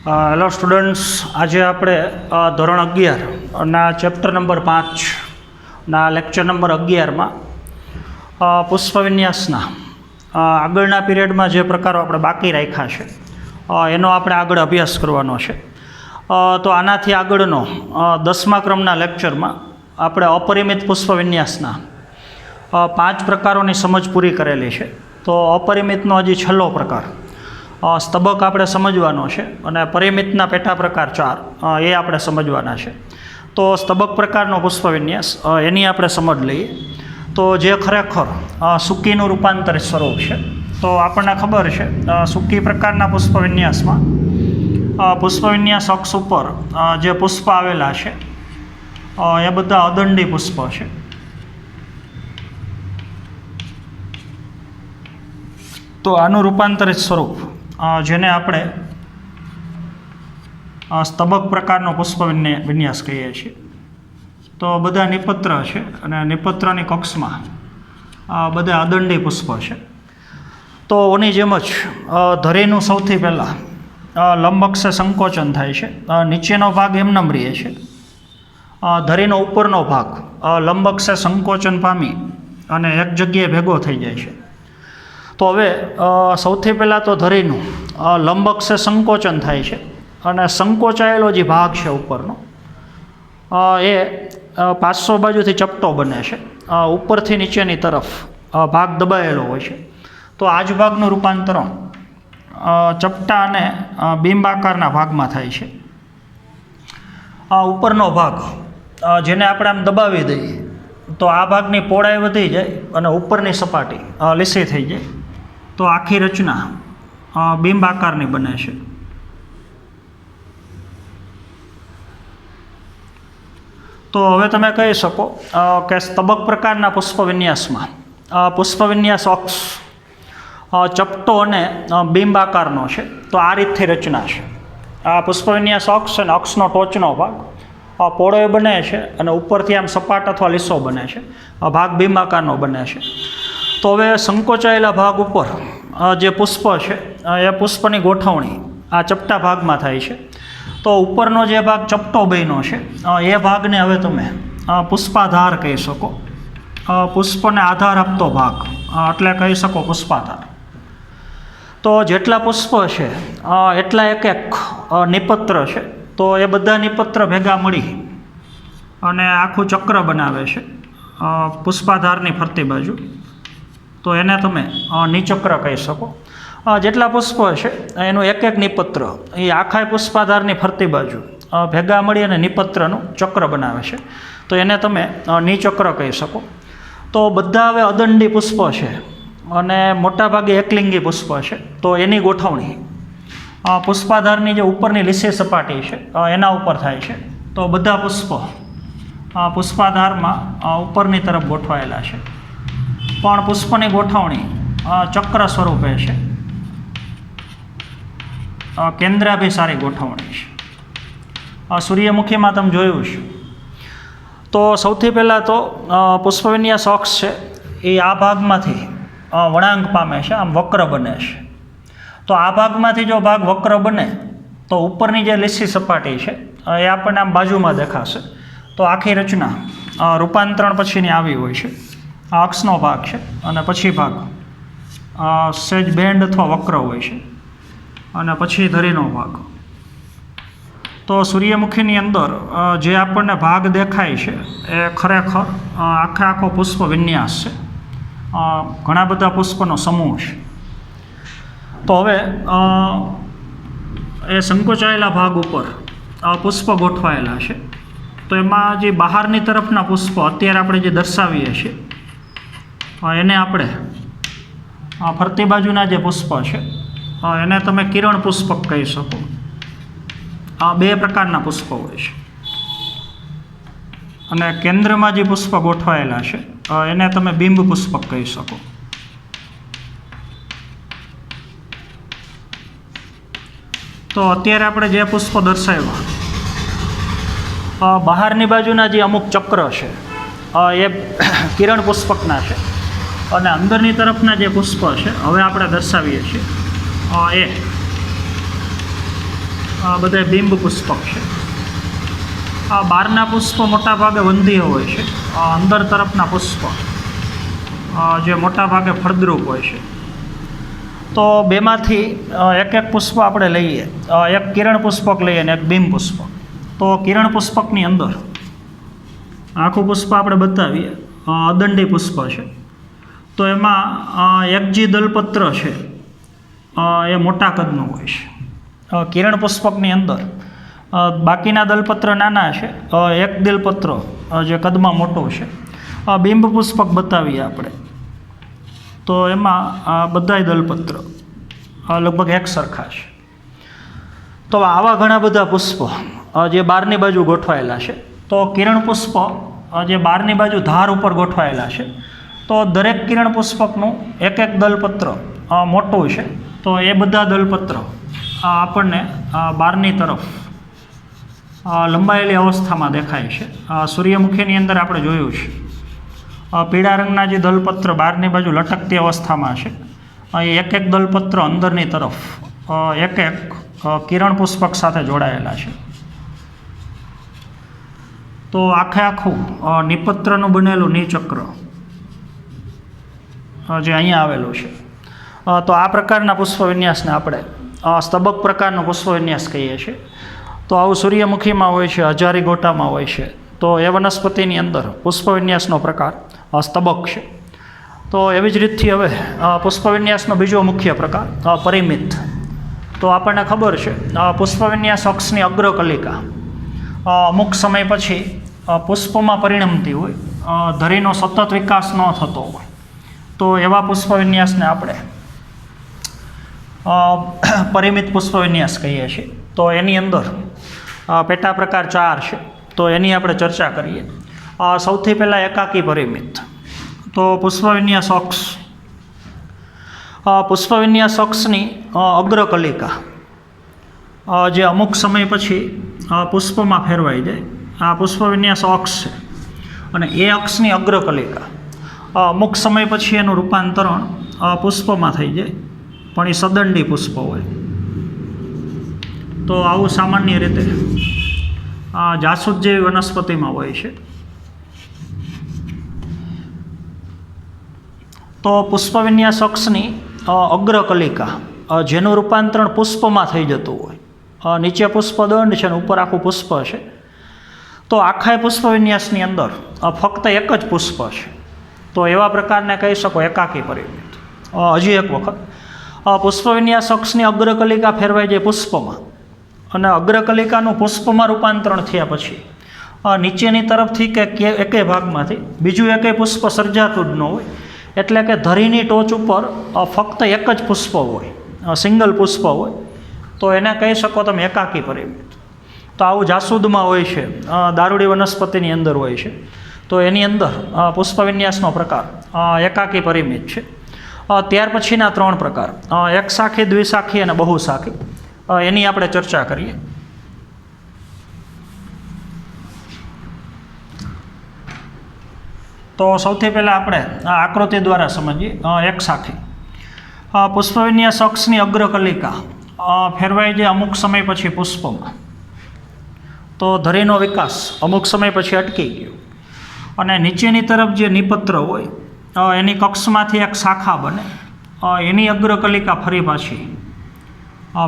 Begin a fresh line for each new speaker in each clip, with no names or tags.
Hello students, આજે આપણે ધોરણ 11 ચેપ્ટર નંબર 5 લેક્ચર નંબર 11માં પુષ્પવિન્યાસના આગળના પીરિયડમાં જે પ્રકારો આપણે બાકી રાખ્યા છે એનો આપણે આગળ અભ્યાસ કરવાનો છે. તો આનાથી આગળનો 10મા ક્રમના લેક્ચરમાં આપણે અપરિમિત પુષ્પવિન્યાસના 5 પ્રકારોની સમજ પૂરી કરેલી છે. તો અપરિમિતનો હજી છેલ્લો પ્રકાર સ્તબક આપણે સમજવાનો છે અને પરિમિતના પેટા પ્રકાર 4 એ આપણે સમજવાના છે. તો સ્તબક પ્રકારનો પુષ્પવિન્યાસ એની આપણે સમજ લઈએ. તો જે ખરેખર સૂકીનું રૂપાંતરિત સ્વરૂપ છે. તો આપણને ખબર છે સૂકી પ્રકારના પુષ્પવિન્યાસમાં પુષ્પવિન્યાસ અક્ષ ઉપર જે પુષ્પ આવેલા છે એ બધા અદંડી પુષ્પ છે. તો આનું રૂપાંતરિત સ્વરૂપ જેને આપણે સ્તબક પ્રકારનો પુષ્પ વિન્યાસ કહીએ છીએ. તો બધા નિપત્ર છે અને નિપત્રની કક્ષમાં બધા અદંડી પુષ્પ છે. તો ઓની જેમ જ ધરીનું સૌથી પહેલાં લંબ અક્ષે સંકોચન થાય છે. નીચેનો ભાગ એમનેમ રહે છે. ધરીનો ઉપરનો ભાગ લંબ અક્ષે સંકોચન પામી અને એક જગ્યાએ ભેગો થઈ જાય છે. તો હવે સૌથી પહેલાં તો ધરીનું લંબ અક્ષે સંકોચન થાય છે અને સંકોચાયેલો જે ભાગ છે ઉપરનો એ પાછો બાજુથી ચપટો બને છે. ઉપરથી નીચેની તરફ ભાગ દબાયેલો હોય છે. તો આ જ ભાગનું રૂપાંતરણ ચપટા અને બિંબાકારના ભાગમાં થાય છે. ઉપરનો ભાગ જેને આપણે આમ દબાવી દઈએ તો આ ભાગની પહોળાઈ વધી જાય અને ઉપરની સપાટી લીસી થઈ જાય. તો આખી રચના બિંબ આકારની બને છે. તો હવે તમે કહી શકો કે સ્તબક પ્રકારના પુષ્પવિન્યાસમાં પુષ્પવિન્યાસ અક્ષ ચપટો અને બિંબ આકારનો છે. તો આ રીતથી રચના છે. આ પુષ્પવિન્યાસ અક્ષ અને અક્ષનો ટોચનો ભાગ પહોળો બને છે અને ઉપરથી આમ સપાટ અથવા લીસો બને છે. ભાગ બિંબ આકારનો બને છે. તો હવે સંકોચાયેલા ભાગ ઉપર જે પુષ્પ છે એ પુષ્પની ગોઠવણી આ ચપટા ભાગમાં થાય છે. તો ઉપરનો જે ભાગ ચપટો બન્યો છે એ ભાગને હવે તમે પુષ્પાધાર કહી શકો. પુષ્પને આધાર આપતો ભાગ એટલે કહી શકો પુષ્પાધાર. તો જેટલા પુષ્પ છે એટલા એક એક નિપત્ર છે. તો એ બધા નિપત્ર ભેગા મળી અને આખું ચક્ર બનાવે છે પુષ્પાધારની ફરતી બાજુ. તો એને તમે નિચક્ર કહી શકો. જેટલા પુષ્પો છે એનું એક એક નિપત્ર એ આખા પુષ્પાધારની ફરતી બાજુ ભેગા મળી અને નિપત્રનું ચક્ર બનાવે છે. તો એને તમે નિચક્ર કહી શકો. તો બધા હવે અદંડી પુષ્પો છે અને મોટાભાગે એકલિંગી પુષ્પ છે. તો એની ગોઠવણી પુષ્પાધારની જે ઉપરની લીસી સપાટી છે એના ઉપર થાય છે. તો બધા પુષ્પો પુષ્પાધારમાં ઉપરની તરફ ગોઠવાયેલા છે. પણ પુષ્પની ગોઠવણી ચક્ર સ્વરૂપે છે. કેન્દ્રાભિસારી ગોઠવણી છે. સૂર્યમુખીમાં તમે જોયું છે. તો સૌથી પહેલાં તો પુષ્પવિન્યાસ અક્ષ છે એ આ ભાગમાંથી વળાંક પામે છે, આમ વક્ર બને છે. તો આ ભાગમાંથી જો ભાગ વક્ર બને તો ઉપરની જે લીસી સપાટી છે એ આપણને આમ બાજુમાં દેખાશે. તો આખી રચના રૂપાંતરણ પછીની આવી હોય છે. આ અક્ષનો ભાગ છે અને પછી ભાગ સહેજ બેન્ડ અથવા વક્ર હોય છે અને પછી ધરીનો ભાગ. તો સૂર્યમુખીની અંદર જે આપણને ભાગ દેખાય છે એ ખરેખર આખો પુષ્પ વિન્યાસ છે. ઘણા બધા પુષ્પનો સમૂહ છે. તો હવે એ સંકોચાયેલા ભાગ ઉપર પુષ્પ ગોઠવાયેલા છે. તો એમાં જે બહારની તરફના પુષ્પ અત્યારે આપણે જે દર્શાવીએ છીએ એને આપણે ફરતી બાજુના જે પુષ્પ છે એને તમે કિરણ પુષ્પક કહી શકો. આ 2 પ્રકારના પુષ્પ હોય છે. અને કેન્દ્રમાં જે પુષ્પ ગોઠવાયેલા છે એને તમે બિંબ પુષ્પક કહી શકો. તો અત્યારે આપણે જે પુષ્પ દર્શાવ્યા બહારની બાજુના જે અમુક ચક્ર છે એ કિરણ પુષ્પકના છે અને અંદરની તરફના જે પુષ્પ છે હવે આપણે દર્શાવીએ છીએ એ આ બધા બિંબ પુષ્પક છે. આ બહારના પુષ્પ મોટાભાગે વંધ્ય હોય છે. અંદર તરફના પુષ્પ જે મોટાભાગે ફળદ્રુપ હોય છે. તો બેમાંથી એક એક પુષ્પ આપણે લઈએ. એક કિરણ પુષ્પક લઈએ અને એક બિંબ પુષ્પક. તો કિરણ પુષ્પકની અંદર આખું પુષ્પ આપણે બતાવીએ. અદંડી પુષ્પ છે. તો એમાં એકજી દલપત્ર છે એ મોટા કદનું હોય છે. કિરણ પુષ્પકની અંદર બાકીના દલપત્ર નાના છે. એક દલપત્ર જે કદમાં મોટો છે. બિંબ પુષ્પક બતાવીએ આપણે તો એમાં બધાય દલપત્ર લગભગ એક સરખા છે. તો આવા ઘણા બધા પુષ્પો જે બહારની બાજુ ગોઠવાયેલા છે. તો કિરણ પુષ્પ જે બહારની બાજુ ધાર ઉપર ગોઠવાયેલા છે. તો દરેક કિરણ પુષ્પકનું એક એક દલપત્ર મોટું છે. તો એ બધા દલપત્ર આપણને બહારની તરફ લંબાયેલી અવસ્થામાં દેખાય છે. સૂર્યમુખીની અંદર આપણે જોયું છે પીળા રંગના જે દલપત્ર બહારની બાજુ લટકતી અવસ્થામાં છે. એ એક એક દલપત્ર અંદરની તરફ એક એક કિરણ પુષ્પક સાથે જોડાયેલા છે. તો આખે આખું નિપત્રનું બનેલું નિચક્ર જે અહીંયા આવેલું છે. તો આ પ્રકારના પુષ્પ વિન્યાસને આપણે સ્તબક પ્રકારનો પુષ્પ વિન્યાસ કહીએ છીએ. તો આવું સૂર્યમુખીમાં હોય છે, હજારી ગોટામાં હોય છે. તો એ વનસ્પતિની અંદર પુષ્પ વિન્યાસનો પ્રકાર સ્તબક છે. તો એવી જ રીતથી હવે પુષ્પ વિન્યાસનો બીજો મુખ્ય પ્રકાર પરિમિત. તો આપણને ખબર છે પુષ્પ વિન્યાસ અક્ષની અગ્રકલિકા અમુક સમય પછી પુષ્પમાં પરિણમતી હોય, ધરીનો સતત વિકાસ ન થતો હોય. તો એવા પુષ્પ વિન્યાસને આપણે પરિમિત પુષ્પ વિન્યાસ કહીએ છીએ. તો એની અંદર પેટા પ્રકાર 4 છે. તો એની આપણે ચર્ચા કરીએ. સૌથી પહેલાં એકાકી પરિમિત. તો પુષ્પ વિન્યાસ અક્ષ. પુષ્પ વિન્યાસ અક્ષની અગ્રકલિકા જે અમુક સમય પછી પુષ્પમાં ફેરવાઈ જાય. આ પુષ્પ વિન્યાસ અક્ષ છે. અને એ અક્ષની અગ્રકલિકા અમુક સમય પછી એનું રૂપાંતરણ પુષ્પમાં થઈ જાય, પણ એ સદંડી પુષ્પ હોય. તો આવું સામાન્ય રીતે જાસૂદ જેવી વનસ્પતિમાં હોય છે. તો પુષ્પ વિન્યાસ અક્ષની અગ્રકલિકા જેનું રૂપાંતરણ પુષ્પમાં થઈ જતું હોય. નીચે પુષ્પદંડ છે અને ઉપર આખું પુષ્પ છે. તો આખા પુષ્પ વિન્યાસની અંદર ફક્ત એક જ પુષ્પ છે. તો એવા પ્રકારને કહી શકો એકાકી પરિમિત. હજી એક વખત પુષ્પ વિન્યાસ અક્ષની અગ્રકલિકા ફેરવાઈ જાય પુષ્પમાં, અને અગ્રકલિકાનું પુષ્પમાં રૂપાંતરણ થયા પછી નીચેની તરફથી કે એકેય ભાગમાંથી બીજું એકેય પુષ્પ સર્જાતું જ ન હોય. એટલે કે ધરીની ટોચ ઉપર ફક્ત એક જ પુષ્પ હોય, સિંગલ પુષ્પ હોય. તો એને કહી શકો તમે એકાકી પરિમિત. તો આવું જાસૂદમાં હોય છે, દારૂડી વનસ્પતિની અંદર હોય છે. તો એની અંદર પુષ્પ વિન્યાસનો પ્રકાર એકાકી પરિમિત છે. ત્યાર પછીના 3 પ્રકાર એક શાખી, દ્વિશાખી અને બહુશાખી. એની આપણે ચર્ચા કરીએ. તો સૌથી પહેલાં આપણે આ આકૃતિ દ્વારા સમજીએ. એક શાખી. પુષ્પ વિન્યાસ અક્ષની અગ્રકલિકા ફેરવાઈ જાય અમુક સમય પછી પુષ્પમાં. તો ધરીનો વિકાસ અમુક સમય પછી અટકી ગયો, અને નીચેની તરફ જે નિપત્ર હોય એની કક્ષમાંથી એક શાખા બને. એની અગ્રકલિકા ફરી પાછી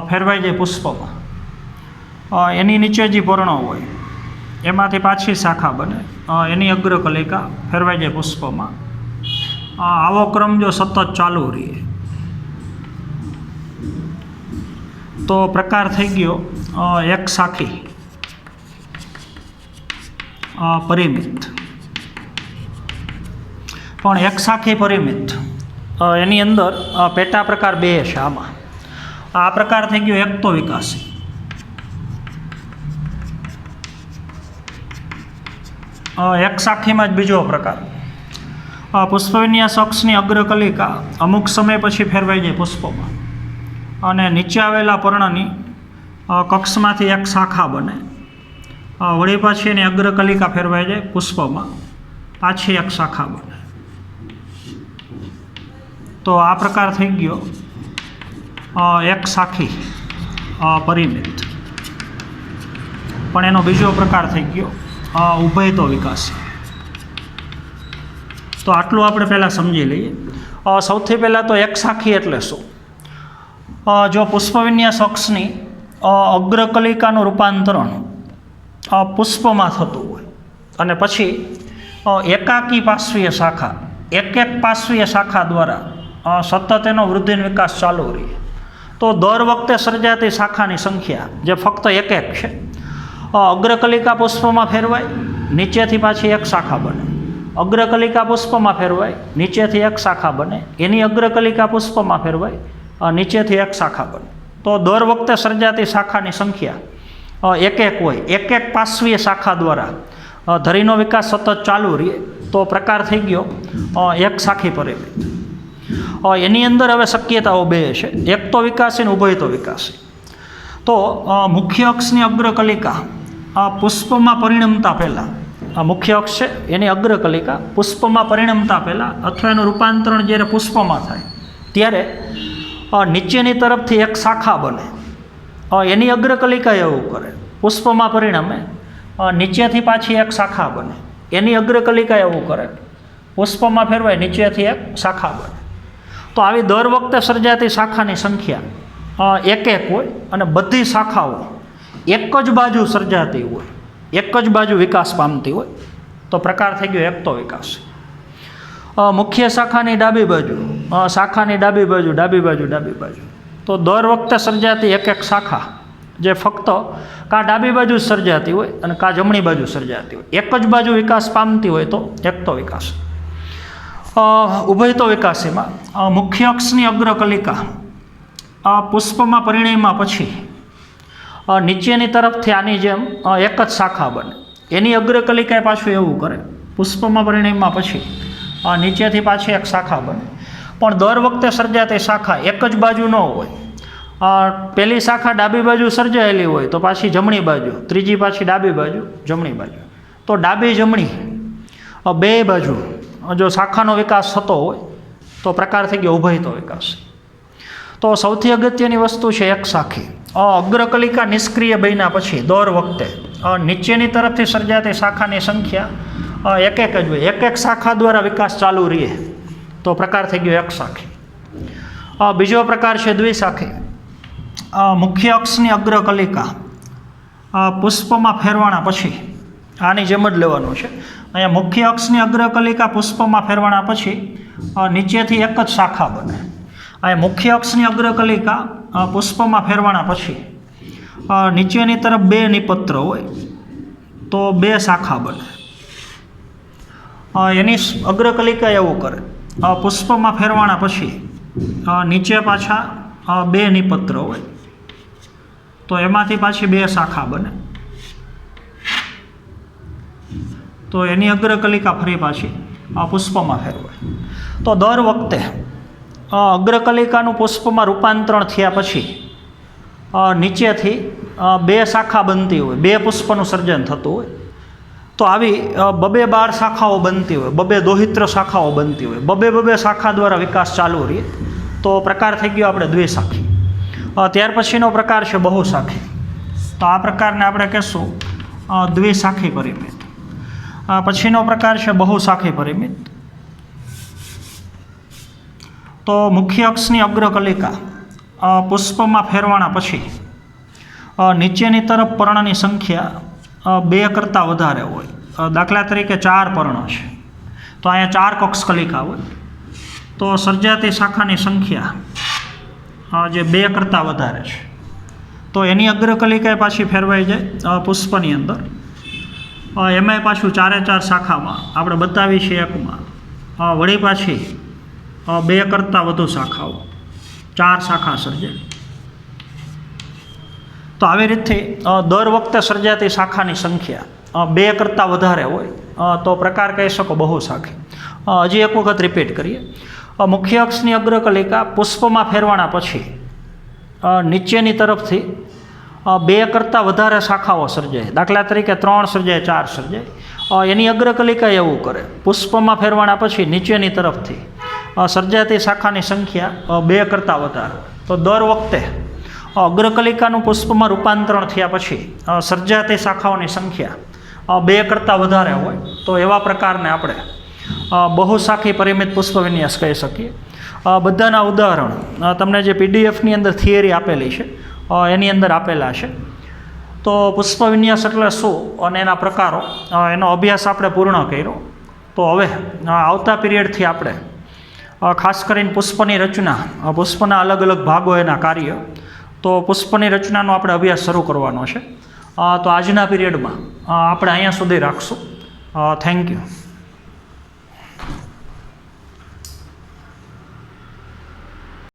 ફેરવાઈ જાય પુષ્પમાં. એની નીચે જે પર્ણો હોય એમાંથી પાછી શાખા બને. એની અગ્રકલિકા ફેરવાઈ જાય પુષ્પમાં. આવો ક્રમ જો સતત ચાલુ રહે તો પ્રકાર થઈ ગયો એક શાખી પરિમિત. પણ એક શાખી પરિમિત એની અંદર પેટા પ્રકાર 2 છે. આમાં આ પ્રકાર થઈ ગયો એકતો વિકાસી. એક શાખીમાં જ બીજો પ્રકાર પુષ્પ વિન્યાસ અક્ષની અગ્રકલિકા અમુક સમય પછી ફેરવાઈ જાય પુષ્પમાં, અને નીચે આવેલા પર્ણની કક્ષમાંથી એક શાખા બને. વળી પાછી એની અગ્રકલિકા ફેરવાઈ જાય પુષ્પમાં, પાછી એક શાખા બને. તો આ પ્રકાર થઈ ગયો એક શાખી પરિમિત. પણ એનો બીજો પ્રકાર થઈ ગયો ઉભયતો વિકાસી. તો આટલું આપણે પહેલાં સમજી લઈએ. સૌથી પહેલાં તો એક શાખી એટલે શું? જો પુષ્પવિન્યાસ અક્ષની અગ્રકલિકાનું રૂપાંતરણ પુષ્પમાં થતું હોય અને પછી એકાકી પાર્શ્વીય શાખા એક પાર્શ્વીય શાખા દ્વારા સતત એનો વૃદ્ધિ વિકાસ ચાલુ રહે, તો દર વખતે સર્જાતી શાખાની સંખ્યા જે ફક્ત એક છે. અગ્રકલિકા પુષ્પમાં ફેરવાય, નીચેથી પાછી એક શાખા બને. અગ્રકલિકા પુષ્પમાં ફેરવાય, નીચેથી એક શાખા બને. એની અગ્રકલિકા પુષ્પમાં ફેરવાય, નીચેથી એક શાખા બને. તો દર વખતે સર્જાતી શાખાની સંખ્યા એક હોય. એક પાર્શ્વીય શાખા દ્વારા ધરીનો વિકાસ સતત ચાલુ રહે, તો પ્રકાર થઈ ગયો એક શાખી પરિમિત. એની અંદર હવે શક્યતાઓ બે છે, એક તો વિકાસી ને ઉભયતો વિકાસી. તો મુખ્ય અક્ષની અગ્રકલિકા પુષ્પમાં પરિણમતા પહેલાં, મુખ્ય અક્ષ છે એની અગ્રકલિકા પુષ્પમાં પરિણમતા પહેલાં અથવા એનું રૂપાંતરણ જ્યારે પુષ્પમાં થાય ત્યારે નીચેની તરફથી એક શાખા બને. એની અગ્રકલિકા એવું કરે, પુષ્પમાં પરિણમે, નીચેથી પાછી એક શાખા બને. એની અગ્રકલિકા એવું કરે, પુષ્પમાં ફેરવાય, નીચેથી એક શાખા બને. તો આવી દર વખતે સર્જાતી શાખાની સંખ્યા એક હોય અને બધી શાખાઓ એક જ બાજુ સર્જાતી હોય, એક જ બાજુ વિકાસ પામતી હોય, તો પ્રકાર થઈ ગયો એકતો વિકાસ. મુખ્ય શાખાની ડાબી બાજુ, શાખાની ડાબી બાજુ, ડાબી બાજુ, ડાબી બાજુ. તો દર વખતે સર્જાતી એક શાખા જે ફક્ત કાં ડાબી બાજુ સર્જાતી હોય અને કાં જમણી બાજુ સર્જાતી હોય, એક જ બાજુ વિકાસ પામતી હોય, તો એકતો વિકાસ. ઉભયતો વિકાસીમાં મુખ્ય અક્ષની અગ્રકલિકા પુષ્પમાં પરિણમ્યા પછી નીચેની તરફથી આની જેમ એક જ શાખા બને. એની અગ્રકલિકાએ પાછું એવું કરે, પુષ્પમાં પરિણમ્યા પછી નીચેથી પાછી એક શાખા બને. પણ દર વખતે સર્જાતી શાખા એક જ બાજુ ન હોય. પહેલી શાખા ડાબી બાજુ સર્જાયેલી હોય તો પાછી જમણી બાજુ, ત્રીજી પાછી ડાબી બાજુ, જમણી બાજુ. તો ડાબી જમણી બે બાજુ જો શાખાનો વિકાસ થતો હોય તો પ્રકાર થઈ ગયો ઉભયતો વિકાસ. તો સૌથી અગત્યની વસ્તુ છે એક શાખી. અગ્રકલિકા નિષ્ક્રિય બન્યા પછી દર વખતે નીચેની તરફથી સર્જાતી શાખાની સંખ્યા એક જ હોય, એક શાખા દ્વારા વિકાસ ચાલુ રહે, તો પ્રકાર થઈ ગયો એક શાખી. બીજો પ્રકાર છે દ્વિશાખી. મુખ્ય અક્ષની અગ્રકલિકા પુષ્પમાં ફેરવાણા પછી આની જેમ જ લેવાનું છે. અહીંયા મુખ્ય અક્ષની અગ્રકલિકા પુષ્પમાં ફેરવાણા પછી નીચેથી એક જ શાખા બને. અહીંયા મુખ્ય અક્ષની અગ્રકલિકા પુષ્પમાં ફેરવાણા પછી નીચેની તરફ બે નિપત્ર હોય તો બે શાખા બને. એની અગ્રકલિકા એવું કરે, પુષ્પમાં ફેરવાણા પછી નીચે પાછા બે નિપત્ર હોય તો એમાંથી પાછી બે શાખા બને. તો એની અગ્રકલિકા ફરી પાછી પુષ્પમાં ફેરવાય. તો દર વખતે અગ્રકલિકાનું પુષ્પમાં રૂપાંતરણ થયા પછી નીચેથી બે શાખા બનતી હોય, બે પુષ્પનું સર્જન થતું હોય. તો આવી બબે 12 શાખાઓ બનતી હોય, બબે દોહિત્ર શાખાઓ બનતી હોય, બબે શાખા દ્વારા વિકાસ ચાલુ રહે, તો પ્રકાર થઈ ગયો આપણે દ્વિશાખી. ત્યાર પછીનો પ્રકાર છે બહુશાખી. તો આ પ્રકારને આપણે કહેશું દ્વિશાખી પરિમિત. પછીનો પ્રકાર છે બહુશાખી પરિમિત. તો મુખ્ય અક્ષની અગ્રકલિકા પુષ્પમાં ફેરવાણા પછી નીચેની તરફ પર્ણની સંખ્યા બે કરતાં વધારે હોય. દાખલા તરીકે 4 પર્ણ છે તો અહીંયા 4 કક્ષકલિકા હોય, તો સર્જાતી શાખાની સંખ્યા જે 2 કરતાં વધારે છે તો એની અગ્રકલિકાએ પાછી ફેરવાઈ જાય પુષ્પની અંદર. એમાંય પાછું 4 શાખામાં આપણે બતાવી છે એકમાં વળી પાછી 2 કરતાં વધુ શાખાઓ, 4 શાખા સર્જાય. તો આવી રીતે દર વખતે સર્જાતી શાખાની સંખ્યા 2 કરતાં વધારે હોય તો પ્રકાર કહી શકો બહુશાખી. હજી એક વખત રિપીટ કરીએ. મુખ્ય અક્ષની અગ્રકલિકા પુષ્પમાં ફેરવાણા પછી નીચેની તરફથી 2 કરતાં વધારે શાખાઓ સર્જાય. દાખલા તરીકે 3 સર્જાય, 4 સર્જાય. એની અગ્રકલિકા એવું કરે, પુષ્પમાં ફેરવાણા પછી નીચેની તરફથી સર્જાતી શાખાની સંખ્યા 2 કરતાં વધારે. તો દર વખતે અગ્રકલિકાનું પુષ્પમાં રૂપાંતરણ થયા પછી સર્જાતી શાખાઓની સંખ્યા 2 કરતાં વધારે હોય તો એવા પ્રકારને આપણે બહુશાખી પરિમિત પુષ્પ વિન્યાસ કહી શકીએ. બધાના ઉદાહરણ તમને જે પીડીએફની અંદર થિયરી આપેલી છે એની અંદર આપેલા છે. તો પુષ્પ વિન્યાસ એટલે શું અને એના પ્રકારો એનો અભ્યાસ આપણે પૂર્ણ કર્યો. તો હવે આવતા પીરિયડથી આપણે ખાસ કરીને પુષ્પની રચના, પુષ્પના અલગ અલગ ભાગો, એના કાર્ય, તો પુષ્પની રચનાનો આપણે અભ્યાસ શરૂ કરવાનો છે. તો આજના પીરિયડમાં આપણે અહીંયા સુધી રાખશું. Thank you.